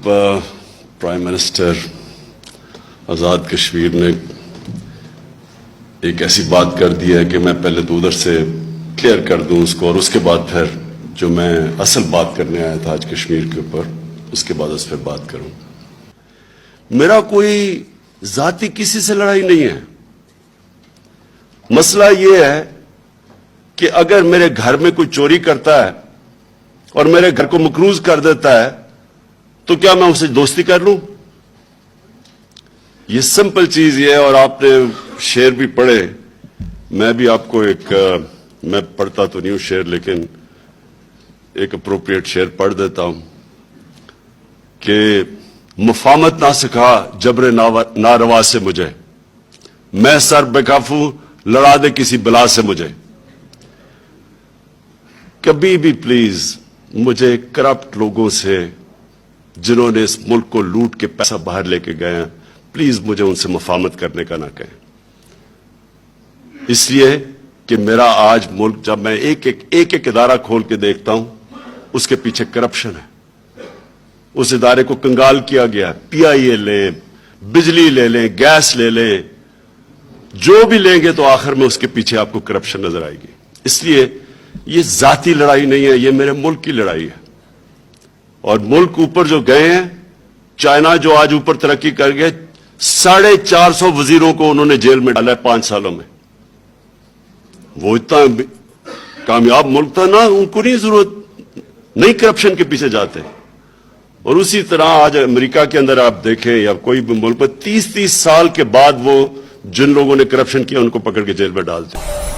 Prime minister Azad Kashmir نے ایک ایسی بات کر دی ہے کہ میں پہلے تو ادھر سے کلیئر کر دوں اس کو، اور اس کے بعد پھر جو میں اصل بات کرنے آیا تھا آج کشمیر کے اوپر، اس کے بعد اس پہ بات کروں۔ میرا کوئی ذاتی کسی سے لڑائی نہیں ہے۔ مسئلہ یہ ہے کہ اگر میرے گھر میں کوئی چوری کرتا ہے اور میرے گھر کو مقروض کر دیتا ہے تو کیا میں اسے دوستی کر لوں؟ یہ سمپل چیز یہ ہے۔ اور آپ نے شعر بھی پڑھے، میں بھی آپ کو میں پڑھتا تو نہیں ہوں شعر، لیکن ایک اپروپریٹ شعر پڑھ دیتا ہوں کہ مفاہمت نہ سکھا جبر ناروا سے مجھے، میں سر بکافو لڑا دے کسی بلا سے مجھے۔ کبھی بھی پلیز مجھے کرپٹ لوگوں سے، جنہوں نے اس ملک کو لوٹ کے پیسہ باہر لے کے گئے ہیں، پلیز مجھے ان سے مفاہمت کرنے کا نہ کہیں۔ اس لیے کہ میرا آج ملک، جب میں ایک ادارہ کھول کے دیکھتا ہوں، اس کے پیچھے کرپشن ہے، اس ادارے کو کنگال کیا گیا۔ پی آئی اے لیں، بجلی لے لیں، گیس لے لیں، جو بھی لیں گے تو آخر میں اس کے پیچھے آپ کو کرپشن نظر آئے گی۔ اس لیے یہ ذاتی لڑائی نہیں ہے، یہ میرے ملک کی لڑائی ہے۔ اور ملک اوپر جو گئے ہیں، چائنا جو آج اوپر ترقی کر گئے، 450 وزیروں کو انہوں نے جیل میں ڈالا ہے 5 سالوں میں۔ وہ اتنا کامیاب ملک تھا نا، ان کو نہیں ضرورت، نہیں کرپشن کے پیچھے جاتے۔ اور اسی طرح آج امریکہ کے اندر آپ دیکھیں یا کوئی بھی ملک پر 30 سال کے بعد وہ جن لوگوں نے کرپشن کیا ان کو پکڑ کے جیل میں ڈالتے ہیں۔